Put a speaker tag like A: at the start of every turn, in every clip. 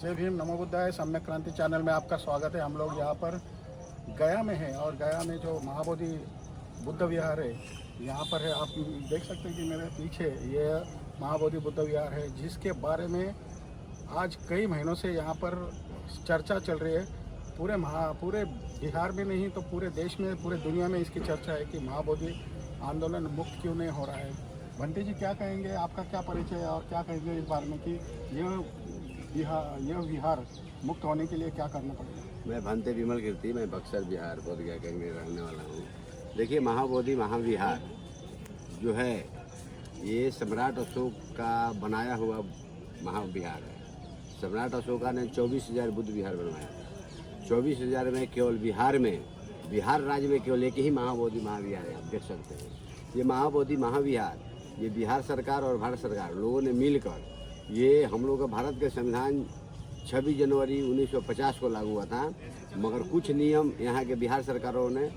A: जय भीम, नमो बुद्धाय। सम्यक क्रांति चैनल में आपका स्वागत है। हम लोग यहाँ पर गया में हैं और गया में जो महाबोधि बुद्ध विहार है यहाँ पर है। आप देख सकते हैं कि मेरे पीछे ये महाबोधि बुद्ध विहार है, जिसके बारे में आज कई महीनों से यहाँ पर चर्चा चल रही है। पूरे बिहार में नहीं तो पूरे देश में, पूरे दुनिया में इसकी चर्चा है कि महाबोधि आंदोलन मुक्त क्यों नहीं हो रहा है। बंटी जी क्या कहेंगे, आपका क्या परिचय है और क्या कहेंगे इस बारे में कि यह विहार मुक्त होने के लिए क्या करना पड़ेगा?
B: मैं भंते विमल कीर्ति, मैं बक्सर बिहार बोधगया गैंग में रहने वाला हूँ। देखिए, महाबोधि महाविहार जो है ये सम्राट अशोक का बनाया हुआ महाविहार है। सम्राट अशोका ने 24,000 बुद्ध विहार बनवाया। 24,000 में केवल बिहार राज्य में केवल एक ही महाबोधि महाविहार है। आप देख सकते हैं ये महाबोधि महाविहार, ये बिहार सरकार और भारत सरकार लोगों ने मिलकर, ये हम लोग का भारत का संविधान 26 जनवरी 1950 को लागू हुआ था, मगर कुछ नियम यहाँ के बिहार सरकारों ने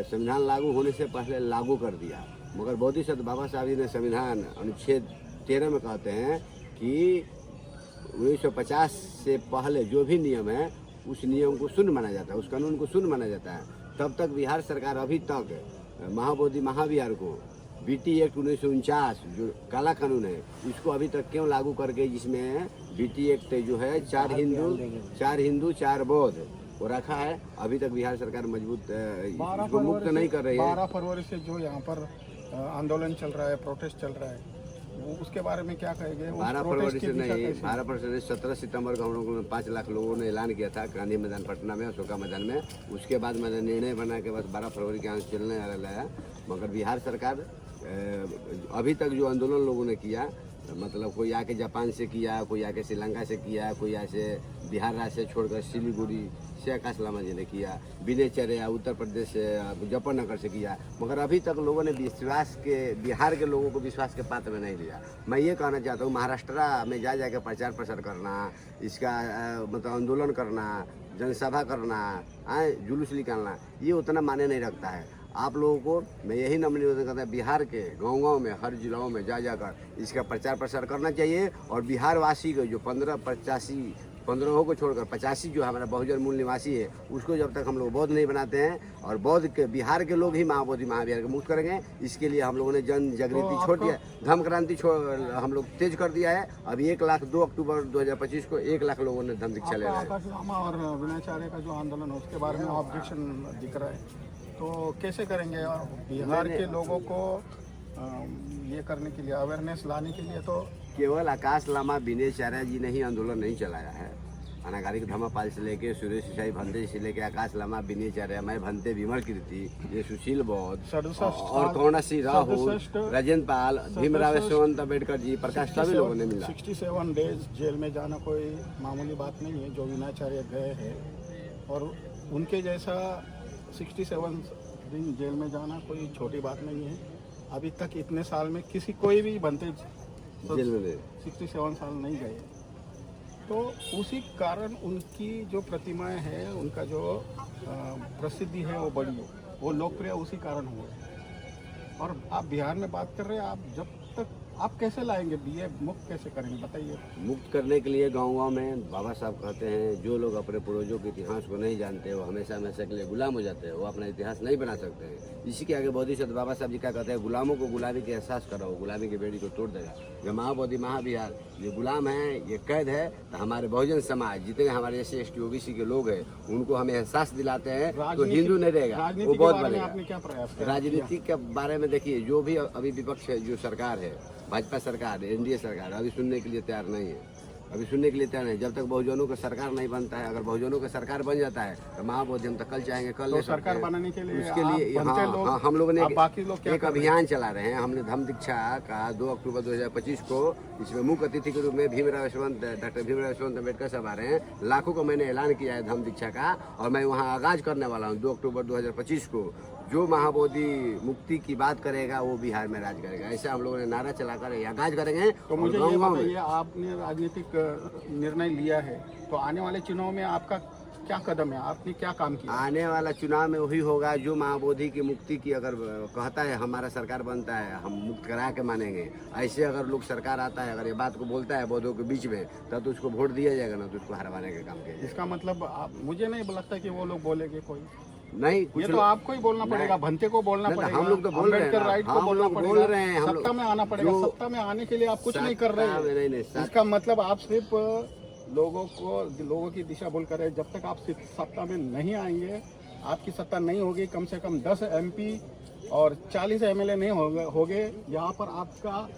B: संविधान लागू होने से पहले लागू कर दिया। मगर बोधिसत्व बाबा साहब जी ने संविधान अनुच्छेद 13 में कहते हैं कि 1950 से पहले जो भी नियम है उस नियम को शून्य माना जाता है, उस कानून को शून्य माना जाता है। तब तक बिहार सरकार अभी तक महाबोधि महाविहार को बीटी एक्ट 1949 जो काला कानून है उसको अभी तक क्यों लागू करके, जिसमें बीटी एक्ट जो है 4 हिंदू 4 बौद्ध वो रखा है, अभी तक बिहार सरकार मजबूत इसको मुक्त नहीं कर रही है।
A: 12 फरवरी से जो यहाँ पर आंदोलन चल रहा है, प्रोटेस्ट चल रहा है, वो उसके बारे में क्या कहेंगे?
B: 12 फरवरी से नहीं, 12 फरवरी से 17 सितंबर को हम लोगों ने 5 लाख लोगों ने ऐलान किया था गांधी मैदान पटना में, अशोका मैदान में। उसके बाद मैंने निर्णय बना के बस 12 फरवरी के आंदोलन चलने वाला है। मगर बिहार सरकार अभी तक जो आंदोलन लोगों ने किया, मतलब कोई आके जापान से किया, कोई आके श्रीलंका से किया, कोई ऐसे बिहार राज्य से छोड़कर सिलीगुड़ी से आकाश लामा जी ने किया, बिनेचर्या उत्तर प्रदेश से मुजफ्फरनगर से किया, मगर अभी तक लोगों ने बिहार के लोगों को विश्वास के पात्र में नहीं लिया। मैं ये कहना चाहता हूँ, महाराष्ट्र में जा जाकर प्रचार प्रसार करना, इसका मतलब आंदोलन करना, जनसभा करना, जुलूस निकालना, ये उतना मायने नहीं रखता है। आप लोगों को मैं यही नम्र निवेदन करता हूँ, बिहार के गाँव में, हर जिलों में जा जाकर इसका प्रचार प्रसार करना चाहिए। और बिहार वासी को जो 15 को छोड़कर 85 जो हमारा बहुजन मूल निवासी है, उसको जब तक हम लोग बौद्ध नहीं बनाते हैं और बौद्ध के बिहार के लोग ही महाबोधि महाविहार को मुक्त करेंगे, इसके लिए हम लोगों ने जन जागृति छोड़ दिया, धम्म क्रांति हम लोग तेज कर दिया है। अभी 2 अक्टूबर 2025 को 1 लाख लोगों ने धम्म दीक्षा ले रहे हैं।
A: आकाश लामा और विनयाचार्य का जो आंदोलन है उसके बारे में ऑब्जेक्शन दिख रहा है, तो कैसे करेंगे? और बिहार के लोगों को ये करने के लिए, अवेयरनेस लाने के लिए, तो
B: केवल आकाश लामा विनयाचार्य जी ने ही आंदोलन नहीं चलाया है। अनागारिक धर्मपाल से लेके सुरेश ईसाई भंते से लेके आकाश लामा विनयाचार्य, मैं भंते विमल कीर्ति, ये सुशील बौद्ध और कौनसी राहुल, राजेंद्र पाल, भीमराव यशवंत अम्बेडकर जी, प्रकाश, सभी लोगों ने मिला।
A: 67 डेज जेल में जाना कोई मामूली बात नहीं है। जो विनयाचार्य गए हैं और उनके जैसा 67 दिन जेल में जाना कोई छोटी बात नहीं है। अभी तक इतने साल में कोई भी बनते
B: जेल में
A: 67 साल नहीं गए, तो उसी कारण उनकी जो प्रतिमाएं हैं, उनका जो प्रसिद्धि है वो बढ़ी है, वो लोकप्रिय उसी कारण हुआ। और आप बिहार में बात कर रहे हैं, आप जब तक आप कैसे लाएंगे, बीए मुक्त कैसे करेंगे, बताइए?
B: मुक्त करने के लिए गाँव में बाबा साहब कहते हैं, जो लोग अपने पूर्वजों के इतिहास को नहीं जानते वो हमेशा के लिए गुलाम हो जाते हैं, वो अपना इतिहास नहीं बना सकते हैं। इसी के आगे बोधिसत्व बाबा साहब जी क्या कहते हैं, गुलामों को गुलामी के एहसास कराओ, गुलामी की बेड़ी को तोड़ देगा। जो महाबोधि महाविहार ये गुलाम है, ये कैद है, तो हमारे बहुजन समाज जितने हमारे जैसे ST OBC के लोग हैं उनको हमें एहसास दिलाते हैं, तो हिंदू नहीं रहेगा, वो बहुत बनेगा। राजनीति के बारे में देखिए, जो भी अभी विपक्ष है, जो सरकार है, भाजपा सरकार, NDA सरकार, अभी सुनने के लिए तैयार नहीं है, अभी सुनने के लिए तैयार नहीं। जब तक बहुजनों का सरकार नहीं बनता है, अगर बहुजनों का सरकार बन जाता है तो महाबोधि हम तो कल चाहेंगे, कल
A: तो सरकार बनाने के लिए
B: उसके लिए हम लोगों ने एक अभियान चला रहे हैं। हमने धम्म दीक्षा का 2 अक्टूबर 2025 को, इसमें मुख्य अतिथि के रूप में डॉक्टर भीमराव यशवंत अम्बेडकर साहब आ रहे हैं। लाखों को मैंने ऐलान किया है धम्म दीक्षा का, और मैं वहाँ आगाज करने वाला हूँ 2 अक्टूबर 2025 को। जो महाबोधि मुक्ति की बात करेगा वो बिहार में राज करेगा, ऐसा हम लोगों ने नारा चलाकर आगाज करेंगे।
A: तो मुझे ये बताइए, आपने राजनीतिक निर्णय लिया है, तो आने वाले चुनाव में आपका क्या कदम है, आपने क्या काम किया?
B: आने वाला चुनाव में वही होगा जो महाबोधि की मुक्ति की अगर कहता है हमारा सरकार बनता है हम मुक्त करा के मानेंगे। ऐसे अगर लोग सरकार आता है अगर ये बात को बोलता है बौद्धों के बीच में तब तो उसको वोट दिया जाएगा ना, तो उसको हरवाने का काम किया जाएगा।
A: इसका मतलब मुझे नहीं लगता कि वो लोग बोलेंगे कोई,
B: नहीं
A: ये तो आपको ही बोलना पड़ेगा, भंते को बोलना पड़ेगा,
B: हम लोग तो बोल रहे हैं
A: अम्बेडकर राइट को
B: हम
A: बोलना
B: लोग बोल
A: पड़ेगा,
B: रहे हैं हम
A: सत्ता में आना पड़ेगा। सत्ता में आने के लिए आप कुछ नहीं कर रहे हैं।
B: नहीं,
A: इसका मतलब आप सिर्फ लोगों की दिशा भूल कर रहे हैं। जब तक आप सत्ता में नहीं आएंगे, आपकी सत्ता नहीं होगी, कम से कम 10 MP और 40 MLA नहीं होगे, यहाँ पर आपका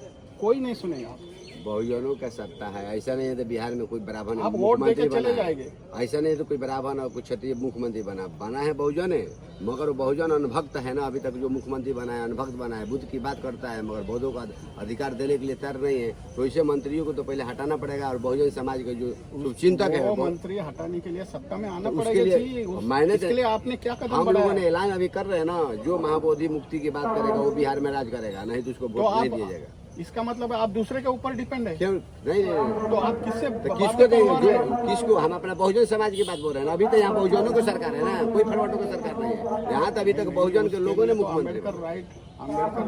A: कोई नहीं सुनेगा।
B: बहुजनों का सत्ता है, ऐसा नहीं है तो बिहार में कोई बराबर
A: आप वोट देके चले जाएंगे,
B: ऐसा नहीं है तो कोई बराबर और कुछ क्षत्रिय मुख्यमंत्री बना है बहुजन है, मगर वो बहुजन अनुभक्त है ना। अभी तक जो मुख्यमंत्री बना है अनुभक्त बना है, बुद्ध की बात करता है, मगर बौद्धों का अधिकार देने के लिए तैयार नहीं है। तो ऐसे मंत्रियों को तो पहले हटाना पड़ेगा और बहुजन समाज के जो शुभचिंतक है
A: वो मंत्री हटाने के लिए सत्ता में आना
B: तो
A: पड़ेगा।
B: उसके लिए मैंने
A: इसके लिए आपने क्या कदम
B: हम
A: बढ़ाया?
B: लोगों ने ऐलान अभी कर रहे हैं ना, जो महाबोधि मुक्ति की बात करेगा वो बिहार में राज करेगा, नहीं तो उसको वोट नहीं दिया जाएगा।
A: इसका मतलब है आप दूसरे के ऊपर डिपेंड है।
B: क्यों नहीं,
A: तो आप किससे
B: तो किसको देंगे? किसको? हम अपना बहुजन समाज की बात बोल रहे हैं ना। अभी तो यहाँ बहुजनों की सरकार है ना, कोई फरवटों की सरकार नहीं है। यहाँ तो अभी तक बहुजन के लोगों ने मुख्यमंत्री
A: अम्बेडकर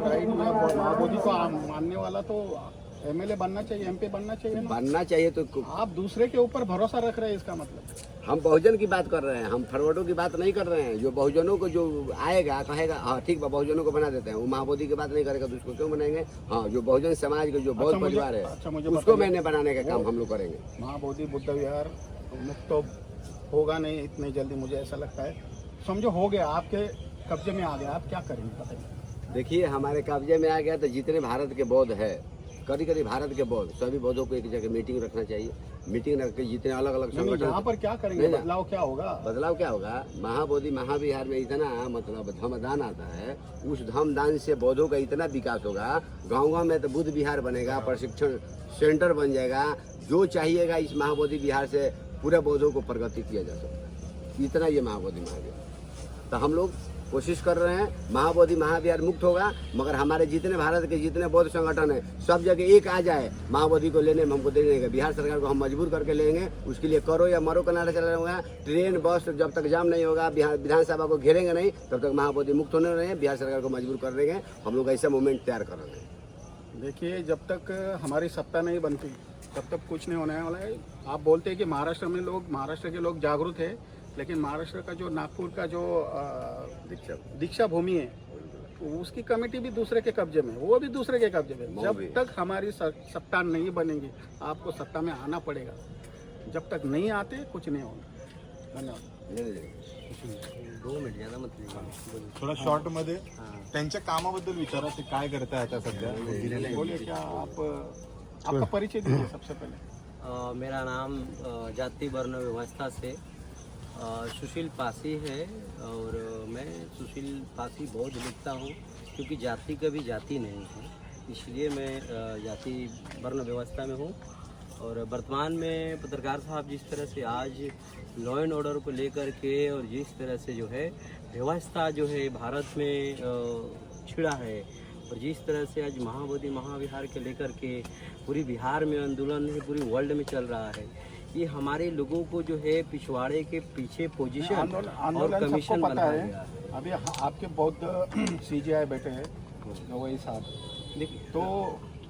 A: राइट में महाबोधि को मानने वाला तो MLA बनना चाहिए, MP बनना चाहिए ना।
B: बनना चाहिए। तो
A: आप दूसरे के ऊपर भरोसा रख रहे हैं, इसका मतलब
B: हम बहुजन की बात कर रहे हैं, हम फरवटों की बात नहीं कर रहे हैं। जो बहुजनों को जो आएगा कहेगा हाँ ठीक है बहुजनों को बना देते हैं, वो महाबोधि की बात नहीं करेगा तो उसको क्यों बनाएंगे? हाँ, जो बहुजन समाज के जो बौद्ध परिवार है उसको मैंने बनाने का काम हम लोग करेंगे।
A: महाबोधि बुद्ध विहार मुक्त तो होगा नहीं इतनी जल्दी, मुझे ऐसा लगता है। समझो हो गया, आपके कब्जे में आ गया, आप क्या करेंगे बताइए?
B: देखिए हमारे कब्जे में आ गया तो जितने भारत के बौद्ध है, करीब भारत के बौद्ध सभी बौद्धों को एक जगह मीटिंग रखना चाहिए। मीटिंग रख के जितने अलग अलग संगठन,
A: यहाँ पर क्या करेंगे? बदलाव क्या होगा?
B: बदलाव क्या होगा? महाबोधि महाविहार में इतना मतलब धमदान आता है, उस धमदान से बौद्धों का इतना विकास होगा। गाँव में तो बुद्ध विहार बनेगा, प्रशिक्षण सेंटर बन जाएगा। जो चाहिएगा इस महाबोधि विहार से पूरे बौद्धों को प्रगति किया जा सकता है। इतना ये महाबोधि महाविहार, तो हम लोग कोशिश कर रहे हैं महाबोधि महाविहार मुक्त होगा। मगर हमारे जितने भारत के जितने बौद्ध संगठन है सब जगह एक आ जाए महाबोधि को लेने में, हमको दे देंगे। बिहार सरकार को हम मजबूर करके लेंगे, उसके लिए करो या मरो का नारा चलाएंगे। ट्रेन बस जब तक जाम नहीं होगा, बिहार विधानसभा को घेरेंगे नहीं, तब तक महाबोधि मुक्त होने रहे। बिहार सरकार को मजबूर कर देंगे, हम लोग ऐसा मूवमेंट तैयार कर रहे हैं।
A: देखिए, जब तक हमारी सत्ता नहीं बनती तब तक कुछ नहीं होने वाला है। आप बोलते हैं कि महाराष्ट्र के लोग जागरूक है, लेकिन महाराष्ट्र का जो नागपुर का जो दीक्षा भूमि है उसकी कमेटी भी दूसरे के कब्जे में, वो भी दूसरे के कब्जे में। जब तक हमारी सत्ता नहीं बनेगी, आपको सत्ता में आना पड़ेगा। जब तक नहीं आते कुछ नहीं होगा। धन्यवाद।
C: 2 मिनिट ज्यादा मतलब
D: थोडा शॉर्ट मध्ये त्यांच्या कामाबद्दल विचारा, ते काय करताय आता सध्या?
A: बोलिए, क्या आपका परिचय दीजिए सबसे पहले।
C: मेरा नाम जाति वर्ण व्यवस्था से सुशील पासी है और मैं सुशील पासी बौद्ध लिखता हूँ, क्योंकि जाति कभी जाति नहीं है, इसलिए मैं जाति वर्ण व्यवस्था में हूँ। और वर्तमान में पत्रकार साहब जिस तरह से आज लॉ एंड ऑर्डर को लेकर के और जिस तरह से जो है व्यवस्था जो है भारत में छिड़ा है, और जिस तरह से आज महाबोधि महाविहार के लेकर के पूरी बिहार में आंदोलन है, पूरी वर्ल्ड में चल रहा है, ये हमारे लोगों को जो है पिछवाड़े के पीछे पोजीशन और कमीशन बना दिया।
A: अभी आपके बौद्ध CGI बैठे हैं वही साहब, तो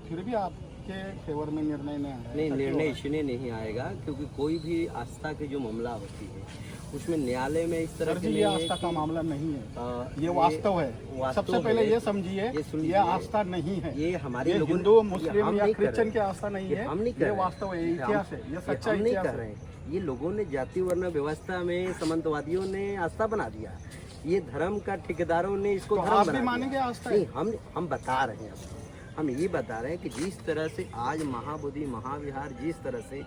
A: फिर भी आपके फेवर में निर्णय नहीं आया?
C: नहीं, निर्णय इसलिए नहीं आएगा क्योंकि कोई भी आस्था की जो मामला होती है उसमें न्यायालय में इस तरह से
A: ये आस्था का मामला नहीं है, ये वास्तव है। सबसे पहले ये समझिए, ये आस्था नहीं है,
C: ये हमारे
A: हिंदू मुस्लिम या क्रिश्चियन की आस्था नहीं है, ये वास्तव है, इतिहास है, ये सच्चा इतिहास है।
C: ये लोगों ने जाति वर्ण व्यवस्था में सामंतवादियों ने आस्था बना दिया, ये धर्म का ठेकेदारों ने इसको धर्म
A: आप भी
C: बना
A: मानेंगे आस्था?
C: नहीं, हम बता रहे हैं, हम ये बता रहे हैं कि जिस तरह से आज महाबोधि महाविहार जिस तरह से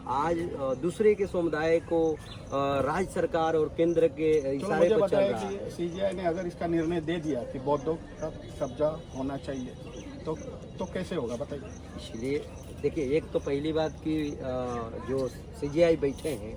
C: आज दूसरे के समुदाय को राज्य सरकार और केंद्र के इशारे पर चल रहा है।
A: कि CGI ने अगर इसका निर्णय दे दिया कि बौद्धों का कब्जा होना चाहिए, तो कैसे होगा बताइए?
C: इसलिए देखिए, एक तो पहली बात कि जो CGI बैठे हैं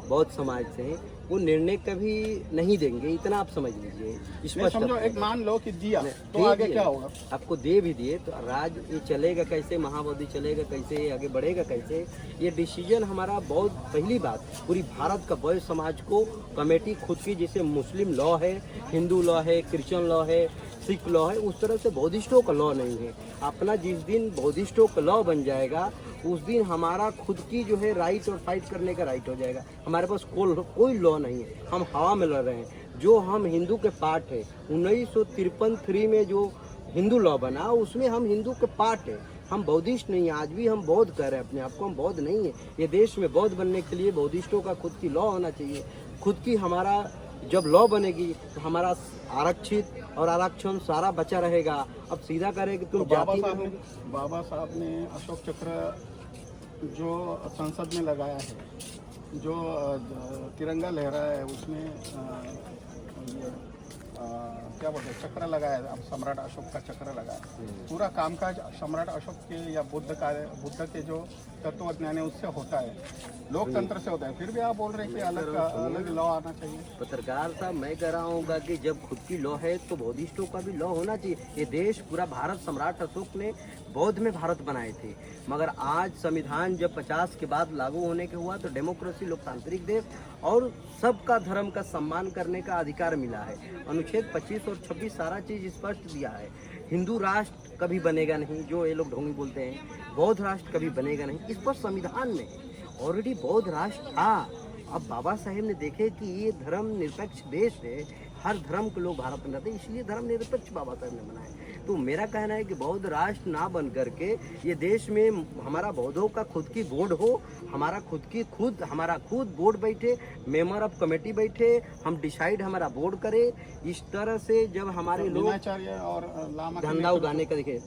C: बौद्ध समाज से, वो निर्णय कभी नहीं देंगे, इतना आप समझ लीजिए।
A: नहीं,
C: स्पष्ट
A: समझो
C: है।
A: एक मान लो कि दिया तो
C: दे
A: आगे
C: दिए
A: क्या
C: ना,
A: होगा?
C: आपको दे भी दिए तो राज ये चलेगा कैसे, महाबोधि चलेगा कैसे, आगे बढ़ेगा कैसे, ये डिसीजन हमारा बहुत पहली बात पूरी भारत का बौद्ध समाज को कमेटी खुद की, जैसे मुस्लिम लॉ है, हिंदू लॉ है, क्रिश्चियन लॉ है, सिख लॉ है, उस तरह से बौद्धिस्टों का लॉ नहीं है। अपना जिस दिन बौद्धिस्टों का लॉ बन जाएगा उस दिन हमारा खुद की जो है राइट और फाइट करने का राइट हो जाएगा। हमारे पास कोई लॉ नहीं है, हम हवा में लड़ रहे हैं। जो हम हिंदू के पार्ट है, 1953 में जो हिंदू लॉ बना उसमें हम हिंदू के पार्ट है, हम बौद्धिस्ट नहीं है। आज भी हम बौद्ध कह रहे हैं अपने आप को, हम बौद्ध नहीं है। ये देश में बौद्ध बनने के लिए बौद्धिस्टों का खुद की लॉ होना चाहिए। खुद की हमारा जब लॉ बनेगी तो हमारा आरक्षित और आरक्षण सारा बचा रहेगा। अब सीधा करे कि तुम
A: तो
C: जाति में हो।
A: बाबा साहब ने अशोक चक्र जो संसद में लगाया है, जो तिरंगा लहरा है उसमें क्या बोलते हैं चक्र लगाया है, अब सम्राट अशोक का चक्र लगाया है। पूरा कामकाज सम्राट अशोक के या बुद्ध के जो तत्वज्ञान है उससे होता है, लोकतंत्र से होता है। फिर भी आप बोल रहे हैं कि अलग लॉ आना चाहिए।
C: पत्रकार साहब, मैं कह रहा हूँ कि जब खुद की लॉ है तो बौद्धिस्टों का भी लॉ होना चाहिए। ये देश पूरा भारत सम्राट अशोक ने बौद्ध में भारत बनाए थे, मगर आज संविधान जब 50 के बाद लागू होने के हुआ तो डेमोक्रेसी लोकतांत्रिक देश और सबका धर्म का सम्मान करने का अधिकार मिला है। अनुच्छेद 25 और 26 सारा चीज स्पष्ट दिया है। हिंदू राष्ट्र कभी बनेगा नहीं, जो ये लोग ढोंगी बोलते हैं, बौद्ध राष्ट्र कभी बनेगा नहीं, इस पर संविधान में ऑलरेडी बौद्ध राष्ट्र था। अब बाबा साहेब ने देखे कि ये धर्म निरपेक्ष देश है, हर धर्म के लोग भारत में रहते हैं, इसलिए धर्म निरपेक्ष बाबा साहेब ने बनाया। तो मेरा कहना है कि बौद्ध राष्ट्र ना बन करके ये देश में हमारा बौद्धों का खुद की बोर्ड हो, हमारा खुद बोर्ड बैठे, मेंबर ऑफ कमेटी बैठे, हम डिसाइड हमारा बोर्ड करे। इस तरह से जब हमारे लोग
A: मीनाचार्य और लामा के
C: धंधा उगाने का, देखिए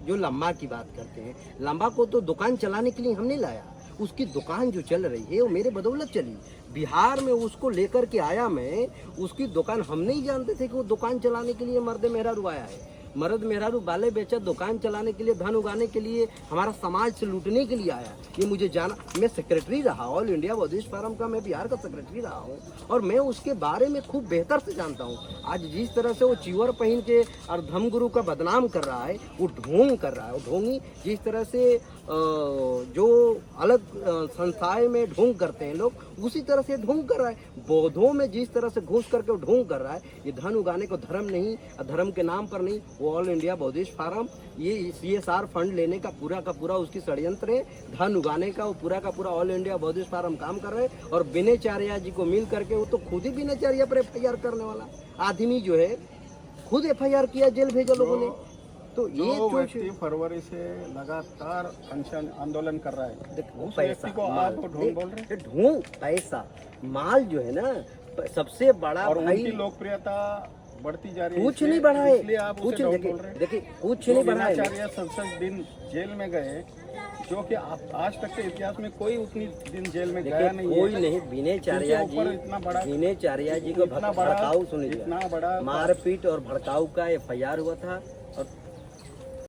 C: जो लंबा की बात करते हैं, लंबा को तो दुकान चलाने के लिए हमने लाया, उसकी दुकान जो चल रही है वो मेरे बदौलत चली। बिहार में उसको लेकर के आया मैं, उसकी दुकान हम नहीं जानते थे कि वो दुकान चलाने के लिए मर्द मेहरारू आया है। मर्द मेहरारू बाले बेचा दुकान चलाने के लिए, धन उगाने के लिए, हमारा समाज से लूटने के लिए आया। ये मुझे जाना, मैं सेक्रेटरी रहा ऑल इंडिया बौद्धिस्ट फोरम का, मैं बिहार का सेक्रेटरी रहा हूँ और मैं उसके बारे में खूब बेहतर से जानता हूँ। आज जिस तरह से वो चिवर पहन के और धर्मगुरु का बदनाम कर रहा है, वो ढोंग कर रहा है, वो ढोंगी जिस तरह से जो अलग संस्थाएं में ढोंग करते हैं लोग, उसी तरह से ढोंग कर रहा है। बौद्धों में जिस तरह से घुस करके वो ढोंग कर रहा है, ये धन उगाने को धर्म नहीं, धर्म के नाम पर नहीं, वो ऑल इंडिया बौद्धिस्ट फोरम ये CSR फंड लेने का पूरा उसकी षड्यंत्र है। धन उगाने का वो पूरा का पूरा ऑल इंडिया बौद्धिस्ट फोरम काम कर रहे हैं। और विनयचार्या जी को मिल करके, वो तो खुद ही विनयचार्या पर FIR करने वाला आदमी जो है, खुद FIR किया, जेल भेजा लोगों ने। तो ये
A: जो व्यक्ति फरवरी से लगातार अनशन आंदोलन कर रहा है,
C: देखो,
A: उस
C: पैसा
A: व्यक्ति को आप ढोंग बोल रहे हैं।
C: ढोंग, पैसा, माल जो है ना, सबसे बड़ा
A: और
C: भाई
A: उनकी लोकप्रियता बढ़ती जा रही है।
C: कुछ नहीं बढ़ा है,
A: इसलिए आप
C: कुछ
A: उसे ढोंग बोल रहे हैं।
C: देखिए कुछ नहीं बढ़ा है।
A: विनयचार्य 67 दिन जेल में गए, जो कि आज तक के इतिहास में कोई उतनी दिन जेल में गया नहीं
C: कोई
A: है।
C: नहीं। विनयचार्या
A: उनके ऊपर इतना बड़ा-
C: जी को
A: इतना बड़ा-
C: भड़काऊ,
A: इतना
C: सुनिए,
A: बड़ा
C: मारपीट और भड़काऊ का FIR हुआ था और